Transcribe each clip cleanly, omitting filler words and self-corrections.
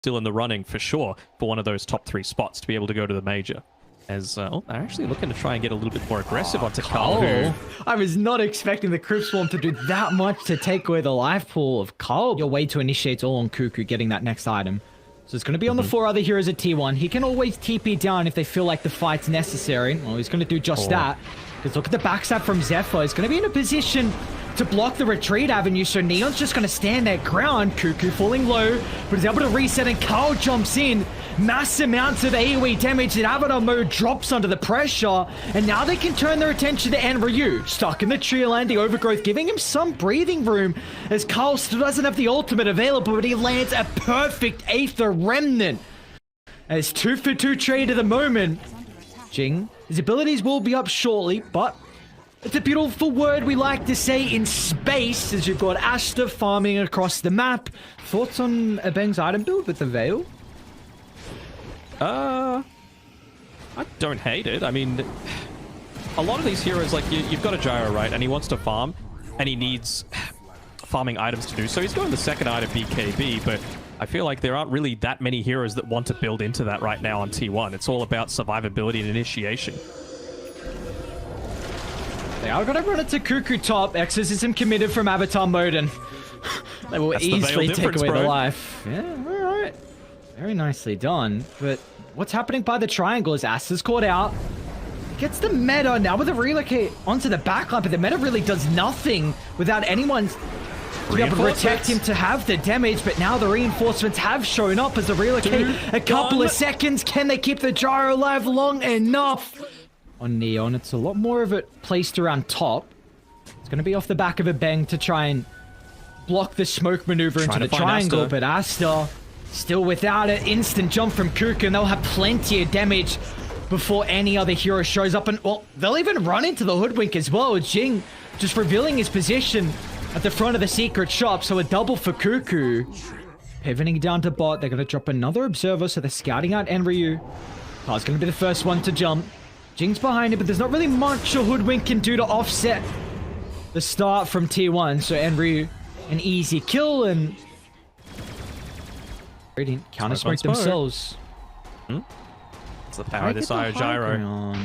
still in the running for sure for one of those top 3 spots to be able to go to the major. As they're actually looking to try and get a little bit more aggressive onto Carl. I was not expecting the Crypt Swarm to do that much to take away the life pool of Carl. Your way to initiate all on Cuckoo getting that next item. So it's going to be on the 4 other heroes at T1. He can always TP down if they feel like the fight's necessary. Well, he's going to do just that. Because look at the backstab from Zephyr. He's going to be in a position to block the retreat avenue, so Neon's just going to stand their ground. Cuckoo falling low, but he's able to reset, and Carl jumps in. Mass amounts of AoE damage that Avatar mode drops under the pressure, and now they can turn their attention to Enryu, stuck in the tree line, the overgrowth, giving him some breathing room, as Carl still doesn't have the ultimate available, but he lands a perfect Aether Remnant. As 2 for 2 trade at the moment. Jing, his abilities will be up shortly, but it's a beautiful word we like to say in space, as you've got Asta farming across the map. Thoughts on Abeng's item build with the Veil? I don't hate it. I mean, a lot of these heroes, like, you've got a Gyro, right? And he wants to farm, and he needs farming items to do so. He's going the second item BKB, but I feel like there aren't really that many heroes that want to build into that right now on T1. It's all about survivability and initiation. They are going to run it to Cuckoo top. Exorcism committed from Avatar mode, and they will easily take away the life. Yeah, alright. Very nicely done. But what's happening by the triangle is Asta's caught out. Gets the meta now with a relocate onto the backline, but the meta really does nothing without anyone to be able to protect him to have the damage. But now the reinforcements have shown up as a relocate. A couple of seconds. Can they keep the Gyro alive long enough? On Neon, it's a lot more of it placed around top. It's going to be off the back of a bang to try and block the smoke maneuver into the triangle, but Asta still without it. Instant jump from Cuckoo, and they'll have plenty of damage before any other hero shows up. And, well, they'll even run into the Hoodwink as well. Jing just revealing his position at the front of the secret shop, so a double for Cuckoo. Pivoting down to bot, they're going to drop another Observer, so they're scouting out Enryu. Car's going to be the first one to jump. Jing's behind it, but there's not really much a Hoodwink can do to offset the start from T1. So Enryu, an easy kill, and Radiant counter-smoke themselves. It's the power of this IO Gyro.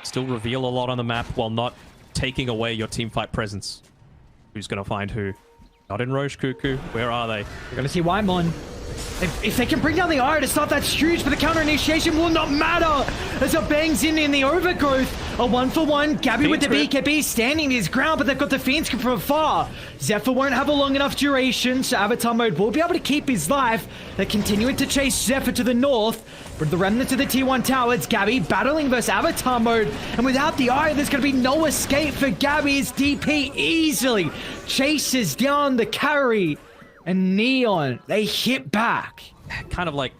Still reveal a lot on the map while not taking away your teamfight presence. Who's going to find who? Not in Roche Cuckoo. Where are they? We're going to see Waimon. If they can bring down the iron, it's not that huge, but the counter initiation will not matter as it bangs in the overgrowth. A 1-for-1. Gabby with the BKB standing his ground, but they've got the Fiend Script from afar. Zephyr won't have a long enough duration, so Avatar mode will be able to keep his life. They're continuing to chase Zephyr to the north, but the remnants of the T1 tower, it's Gabby battling versus Avatar mode, and without the iron, there's going to be no escape for Gabby's DP. Easily chases down the carry. And Neon, they hit back. Kind of like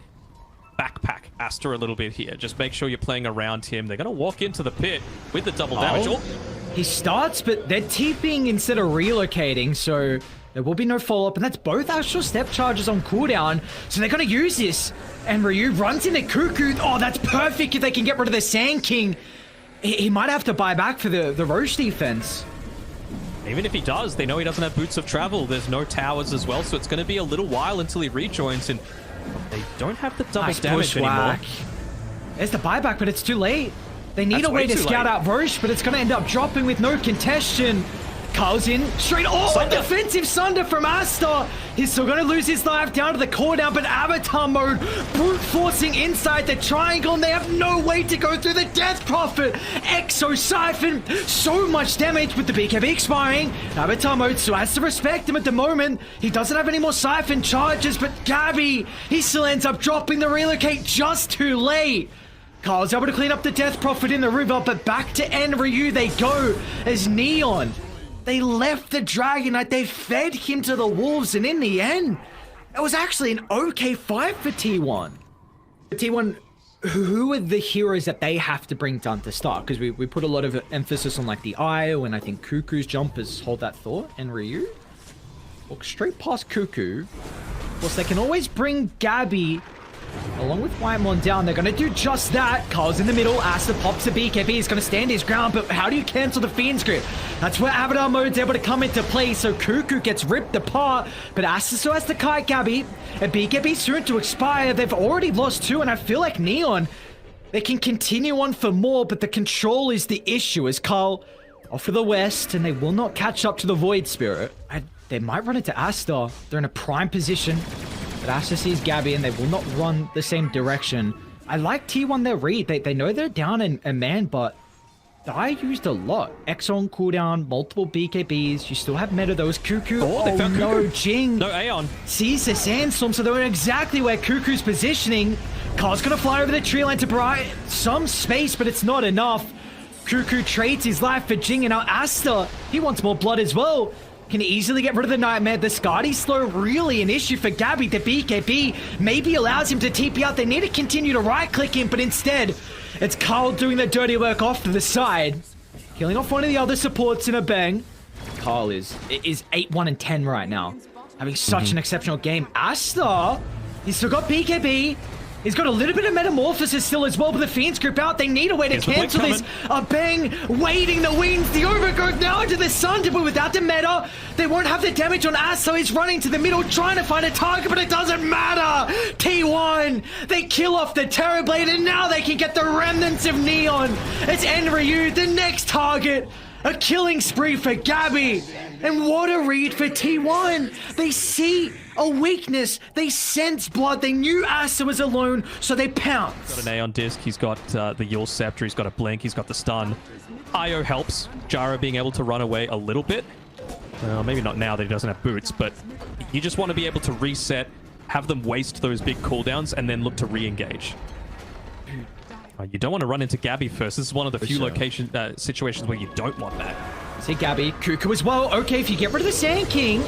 backpack Asta a little bit here. Just make sure you're playing around him. They're going to walk into the pit with the double damage. Oh. He starts, but they're TPing instead of relocating, so there will be no follow-up. And that's both actual step charges on cooldown, so they're going to use this. And Ryu runs into Cuckoo. Oh, that's perfect if they can get rid of the Sand King. He might have to buy back for the Roche defense. Even if he does, they know he doesn't have boots of travel. There's no towers as well, so it's going to be a little while until he rejoins, and they don't have the double damage anymore. There's the buyback, but it's too late. They need a way to scout out Roche, but it's going to end up dropping with no contention. Carl's in straight. Oh, a defensive Sunder from Asta. He's still going to lose his life down to the cooldown, but Avatar mode brute forcing inside the triangle, and they have no way to go through the Death Prophet. Exo Siphon, so much damage with the BKB expiring. Avatar mode still has to respect him at the moment. He doesn't have any more Siphon charges, but Gabby, he still ends up dropping the relocate just too late. Carl's able to clean up the Death Prophet in the river, but back to Enryu they go as Neon. They left the Dragon Knight, they fed him to the wolves, and in the end, it was actually an okay fight for T1. T1, who are the heroes that they have to bring down to start? Because we put a lot of emphasis on like the IO, and I think Cuckoo's jumpers hold that thought, and Ryu. Walk straight past Cuckoo. Of course, they can always bring Gabby along with Whitemon down. They're going to do just that. Carl's in the middle. Asta pops a BKB. He's going to stand his ground, but how do you cancel the Fiend's Grip? That's where Avatar Mode's able to come into play, so Cuckoo gets ripped apart, but Asta still has to kite Gabby. And BKB soon to expire. They've already lost 2, and I feel like Neon, they can continue on for more, but the control is the issue as Carl off to the west, and they will not catch up to the Void Spirit. They might run into Asta. They're in a prime position. But Asta sees Gabby, and they will not run the same direction. I like T1 their read. They know they're down a man, but Dai used a lot. X on cooldown, multiple BKBs. You still have meta. Those Cuckoo. Oh, they found no, Cuckoo. Jing. No, Aeon. Sees the Sandstorm, so they're exactly where Cuckoo's positioning. Carl's going to fly over the tree line to provide some space, but it's not enough. Cuckoo trades his life for Jing, and now Asta, he wants more blood as well. Can easily get rid of the Nightmare. The Skadi slow really an issue for Gabby. The BKB maybe allows him to TP out. They need to continue to right-click him, but instead, it's Carl doing the dirty work off to the side. Killing off one of the other supports in a bang. Carl is 8-1-10 right now. Having such an exceptional game. Asta, he's still got BKB. He's got a little bit of Metamorphosis still as well, but the Fiend's Grip out. They need a way to cancel this. A bang, waiting the wings. The Overgrowth now into the Sunder, but without the meta, they won't have the damage on Ass, so he's running to the middle, trying to find a target, but it doesn't matter. T1, they kill off the Terrorblade, and now they can get the remnants of Neon. It's Enryu, the next target. A killing spree for Gabby. And what a read for T1. They see a weakness. They sense blood. They knew Asta was alone, so they pounce. Got an Aeon Disc. He's got the Yule Scepter. He's got a Blink. He's got the stun. Io helps. Jara being able to run away a little bit. Well, maybe not now that he doesn't have boots, but you just want to be able to reset, have them waste those big cooldowns, and then look to re-engage. You don't want to run into Gabby first. This is one of the few situations where you don't want that. See Gabby, Cuckoo as well. Okay, if you get rid of the Sand King,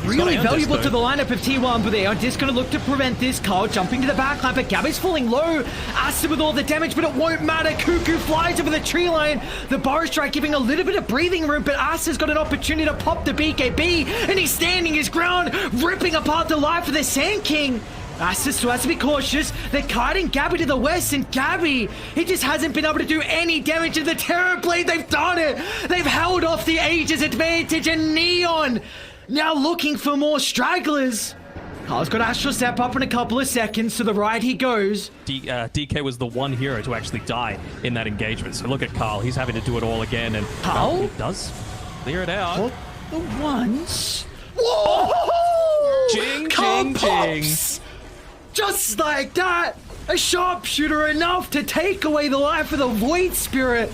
really valuable to the lineup of T1, but they are just going to look to prevent this. Carl jumping to the backline, but Gabby's falling low. Asta with all the damage, but it won't matter. Cuckoo flies over the tree line. The Bar Strike giving a little bit of breathing room, but Asta's got an opportunity to pop the BKB, and he's standing his ground, ripping apart the life of the Sand King. Asta still has to be cautious. They're kiting Gabby to the west, and Gabby, he just hasn't been able to do any damage to the Terrorblade. They've done it. They've held off the Aegis advantage, and Neon now looking for more stragglers. Carl's got Astral Step up in a couple of seconds. To the right he goes. DK was the one hero to actually die in that engagement. So look at Carl. He's having to do it all again, and Carl he does clear it out. What the ones? Whoa! Jing, Carl jing, pops! jing. Just like that, a sharpshooter enough to take away the life of the Void Spirit.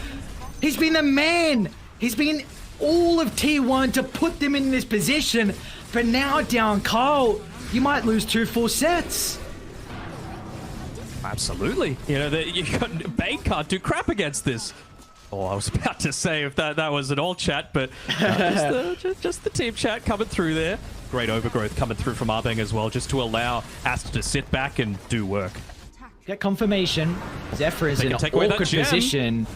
He's been the man. He's been all of T1 to put them in this position. But now down Carl, you might lose 2 full sets. Absolutely. You know, Bane can't do crap against this. Oh, I was about to say if that was an all chat, but just the team chat coming through there. Great overgrowth coming through from Arbeng as well, just to allow Asta to sit back and do work. Get confirmation. Zephyr is in an awkward position.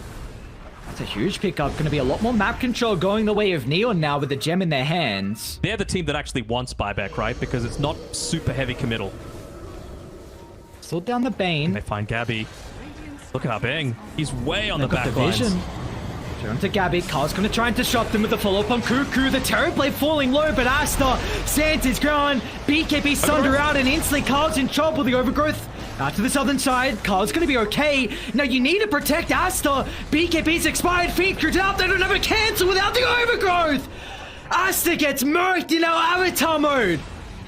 That's a huge pickup. Going to be a lot more map control going the way of Neon now with the gem in their hands. They're the team that actually wants buyback, right? Because it's not super heavy committal. Still down the Bane. And they find Gabby. Look at Arbeng. He's way on the back lines. Turn to Gabby. Carl's going to try and disrupt them with a follow-up on Cuckoo. The Terrorblade falling low, but Asta stands his ground. BKB Sunder out, and instantly Carl's in trouble. The Overgrowth out to the southern side. Carl's going to be okay. Now you need to protect Asta. BKB's expired. Feet screwed out. They don't have a cancel without the Overgrowth. Asta gets murked in our Avatar mode.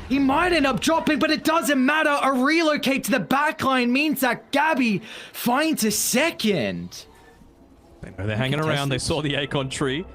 He might end up dropping, but it doesn't matter. A relocate to the backline means that Gabby finds a second. They know they're hanging around. They saw the Acorn tree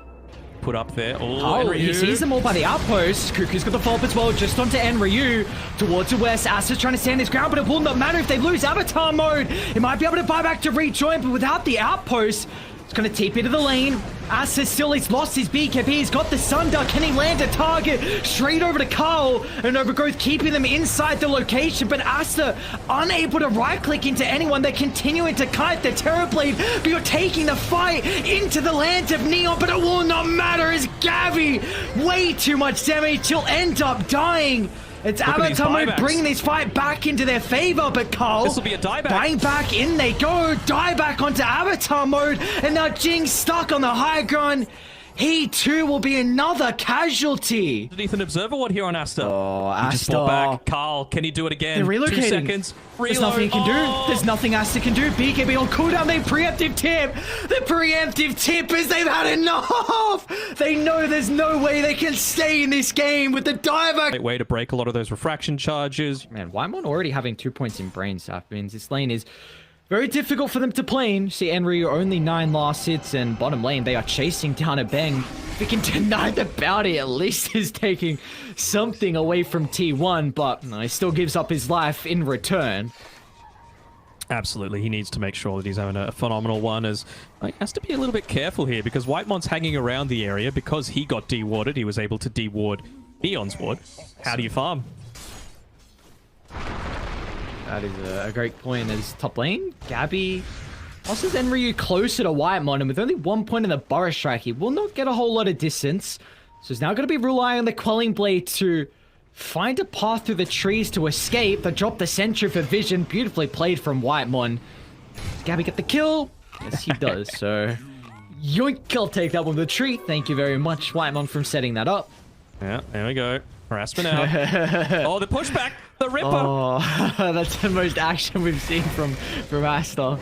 put up there. Oh, he sees them all by the outpost. Cuckoo's got the follow-up as well, just onto Enryu. Towards the west, Asta's trying to stand his ground, but it will not matter if they lose Avatar mode. He might be able to buy back to rejoin, but without the outpost, it's going to TP into the lane. Asta still, he's lost his BKB. He's got the Sunder. Can he land a target? Straight over to Carl. And Overgrowth keeping them inside the location. But Asta unable to right-click into anyone. They're continuing to kite the Terrorblade. But you're taking the fight into the lands of Neon. But it will not matter as Gabby, way too much damage. He'll end up dying. It's Avatar mode bringing this fight back into their favor, but Carl... This will be a dieback. Buying back in they go. Dieback onto Avatar mode. And now Jing's stuck on the high ground. He too will be another casualty. Underneath an observer ward here on Asta. Oh, He just fought back. Carl, can he do it again? They're relocating. 2 seconds. Reload. There's nothing he can do. There's nothing Asta can do. BKB on cooldown. They preemptive tip. The preemptive tip is they've had enough. They know there's no way they can stay in this game with the diver. Great way to break a lot of those refraction charges. Man, Waimon already having 2 points in brain stuff means this lane is very difficult for them to play in. See, Enryu only 9 last hits, and bottom lane, they are chasing down a Bang. If we can deny the bounty, at least is taking something away from T1, but no, he still gives up his life in return. Absolutely, he needs to make sure that he's having a phenomenal one, as he has to be a little bit careful here, because Whitemon's hanging around the area. Because he got dewarded, he was able to deward Neon's ward. How do you farm? That is a great point. As top lane, Gabby passes Enryu closer to Whitemon, and with only 1 point in the Burrow Strike, he will not get a whole lot of distance. So he's now going to be relying on the Quelling Blade to find a path through the trees to escape. They drop the Sentry for vision. Beautifully played from Whitemon. Does Gabby get the kill? Yes, he does. So, yoink, I'll take that one with the tree. Thank you very much, Whitemon, from setting that up. Yeah, there we go. Harassment out. Oh, the pushback. The Ripper. Oh, that's the most action we've seen from Asta.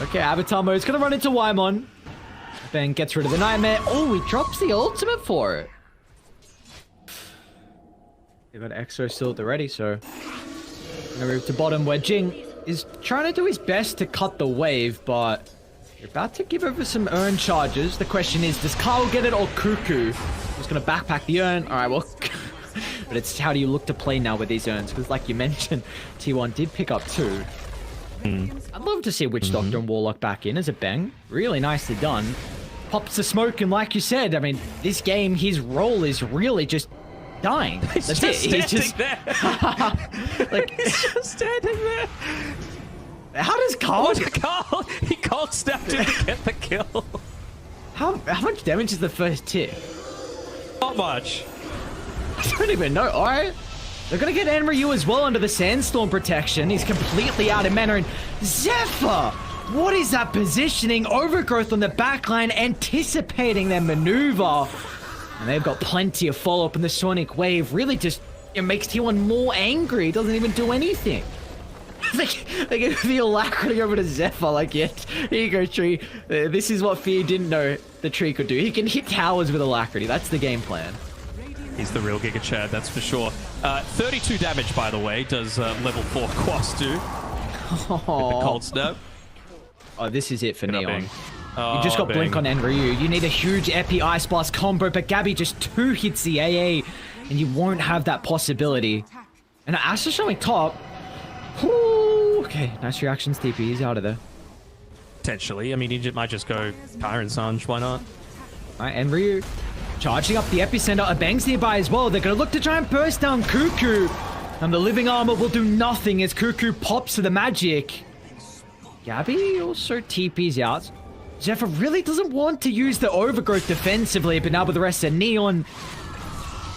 Okay, Avatar mode's gonna run into Waimon. Ben gets rid of the Nightmare. Oh, he drops the ultimate for it. They've got Exo still at the ready, so... Gonna move to bottom where Jing is trying to do his best to cut the wave, but... You're about to give over some urn charges. The question is, does Carl get it or Cuckoo? Just gonna backpack the urn. Alright, well... But it's how do you look to play now with these urns? Because like you mentioned, T1 did pick up 2. I'd love to see Witch Doctor and Warlock back in as a Bang. Really nicely done. Pops the smoke, and like you said, I mean, this game, his role is really just dying. He's That's just it. standing He's just there. like He's just standing there. How does Carl? Carl? He cold snapped him to get the kill. How much damage is the first tick? Not much. I don't even know. All right. They're going to get Enryu as well under the Sandstorm protection. He's completely out of mana. And Zephyr! What is that positioning? Overgrowth on the backline, anticipating their maneuver. And they've got plenty of follow-up in the Sonic Wave. Really just, it makes T1 more angry. It doesn't even do anything. They give the alacrity over to Zephyr. Like, yeah, here you go, Tree. This is what Fear didn't know the Tree could do. He can hit towers with alacrity. That's the game plan. He's the real Giga Chad, that's for sure. 32 damage, by the way, does level 4 Quas do. With the cold snap. Oh, this is it for Neon. Oh, You just got Blink on Enryu. You need a huge Epi Ice Blast combo, but Gabby just 2 hits the AA, and you won't have that possibility. And Asta showing top. Whew. Okay, nice reactions, TP. He's out of there. Potentially. I mean, he might just go Tyrant Sanj. Why not? All right, Enryu charging up the epicenter. A Bang's nearby as well. They're going to look to try and burst down Cuckoo. And the living armor will do nothing as Cuckoo pops to the magic. Gabby also TP's out. Zephyr really doesn't want to use the overgrowth defensively, but now with the rest of Neon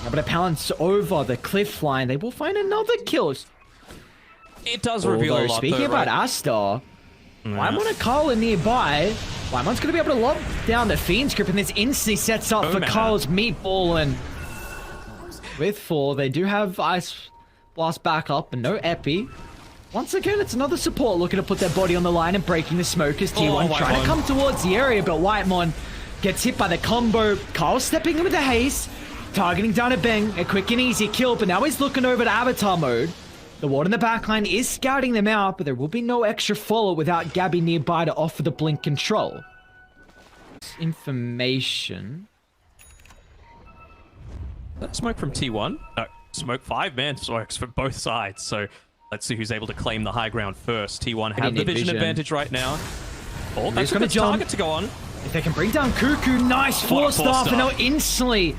able to pounce over the cliff line, they will find another kill. It does reveal a lot, speaking about Asta, Waimon and Carl are nearby. Waimon's going to be able to lock down the Fiend's Grip, and this instantly sets up for Carl's Meatball. And with 4, they do have Ice Blast back up and no Epi. Once again, it's another support looking to put their body on the line and breaking the smoke as T1 trying to come towards the area, but Whitemon gets hit by the combo. Carl stepping in with the haste, targeting down a Bang, a quick and easy kill, but now he's looking over to Avatar mode. The ward in the backline is scouting them out, but there will be no extra follow without Gabby nearby to offer the blink control. Information. That smoke from T1? No, smoke 5-man smokes from both sides, so let's see who's able to claim the high ground first. T1 have the vision advantage right now. Oh, that's a good target to go on. If they can bring down Cuckoo, nice Force Staff, and now instantly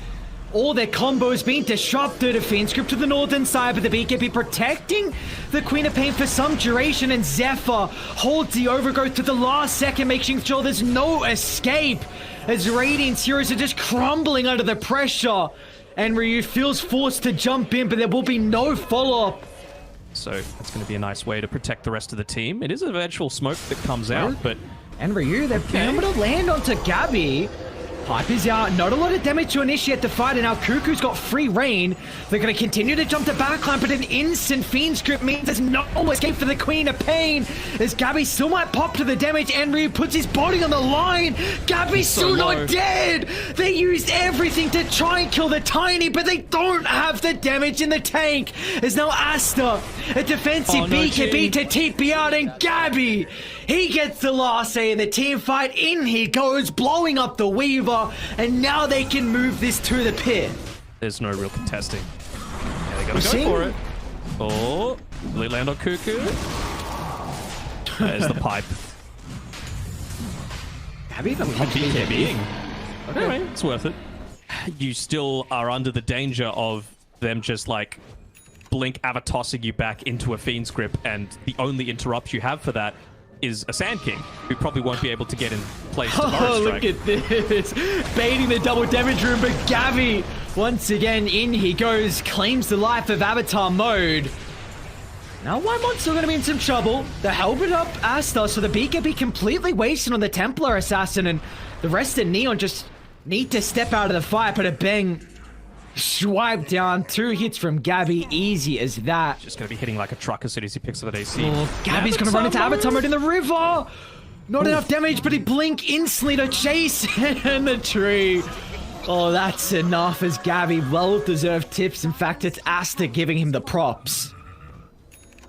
all their combos being disrupted. A Fiend Script to the northern side, but the BKB protecting the Queen of Pain for some duration, and Zephyr holds the overgrowth to the last second, making sure there's no escape as Radiant's heroes are just crumbling under the pressure. And Ryu feels forced to jump in, but there will be no follow-up. So that's going to be a nice way to protect the rest of the team. It is an eventual smoke that comes out, but... And Ryu, they're able to land onto Gabby. Pipe is out. Not a lot of damage to initiate the fight, and now Cuckoo's got free reign. They're going to continue to jump the backline, but an instant Fiend script means there's no escape for the Queen of Pain, as Gabby still might pop to the damage, and Ryu puts his body on the line. Gabby's still not dead. They used everything to try and kill the Tiny, but they don't have the damage in the tank. There's now Asta, a defensive BKB to TP out, and Gabby, he gets the last say in the team fight. In he goes, blowing up the Weaver, and now they can move this to the pit. There's no real contesting. Yeah, they gotta go for it. Oh, will it land on Cuckoo? There's the pipe. Gabby even punched BKB. Okay. Anyway, it's worth it. You still are under the danger of them just like blink tossing you back into a Fiend's grip, and the only interrupt you have for that is a Sand King, who probably won't be able to get in place to Burrow Strike. Look at this. Baiting the double damage room, but Gabby, once again, in he goes, claims the life of Avatar mode. Now Whitemon's still going to be in some trouble. They're helping up Asta, so the BKB completely wasted on the Templar Assassin, and the rest of Neon just need to step out of the fight, but a bang. Swipe down, 2 hits from Gabby, easy as that. Just going to be hitting like a truck as soon as he picks up that AC. Oh, Gabby's going to run into Avatar mode in the river. Not enough damage, but he blink instantly to chase in the tree. Oh, that's enough as Gabby well-deserved tips. In fact, it's Asta giving him the props.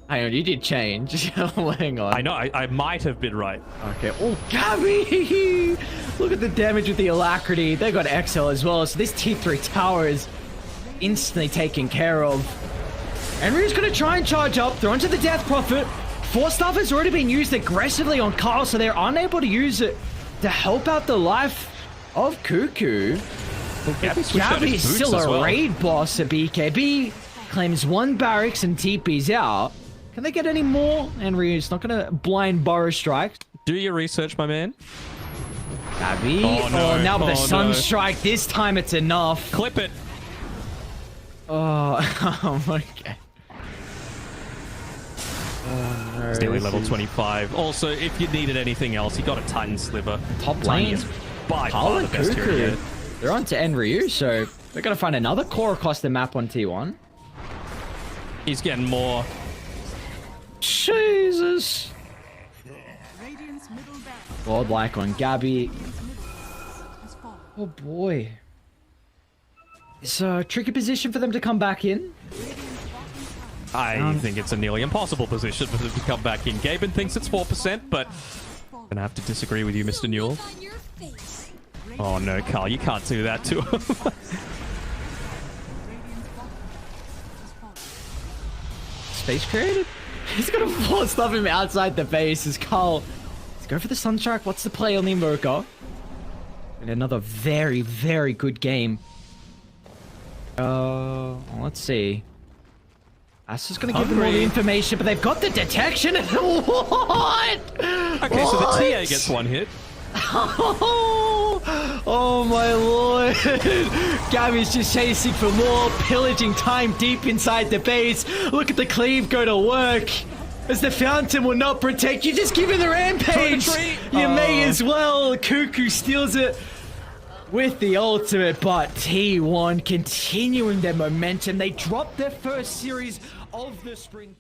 Hang on, you did change. Hang on. I know, I might have been right. Okay. Oh, Gabby! Look at the damage with the Alacrity. They got XL as well, so this T3 tower is instantly taken care of. And Ryu's going to try and charge up. They're onto the Death Prophet. Force Staff has already been used aggressively on Carl, so they're unable to use it to help out the life of Cuckoo. Well, Gabby's still a raid boss at BKB. Claims 1 barracks and TP's out. Can they get any more? And Ryu's not going to blind Burrow Strike. Do your research, my man. Gabby. Oh, no. Now with the Sunstrike, this time it's enough. Clip it. Oh, okay. Oh, no, Steely level 25. Also, if you needed anything else, you got a Titan Sliver. Top lane is by far the best hero yet. They're on to Ryu, so they're going to find another core across the map on T1. He's getting more. Jesus. Godlike on Gabby. Oh boy. It's a tricky position for them to come back in. I think it's a nearly impossible position for them to come back in. Gaben thinks it's 4%, but I'm gonna have to disagree with you, Mr. Newell. Oh no, Carl, you can't do that to him. Space created? He's gonna force stuff him outside the base as Carl. Let's go for the Sunstrike. What's the play on the Invoker? And another very, very good game. Let's see. Asta's gonna give them all the information, but they've got the detection. What? Okay, so the TA gets 1 hit. Oh my lord. Gabby's just chasing for more, pillaging time deep inside the base. Look at the cleave go to work. As the Fountain will not protect you, just give him the rampage. You may as well. Cuckoo steals it with the ultimate, but T1 continuing their momentum. They dropped their first series of the spring.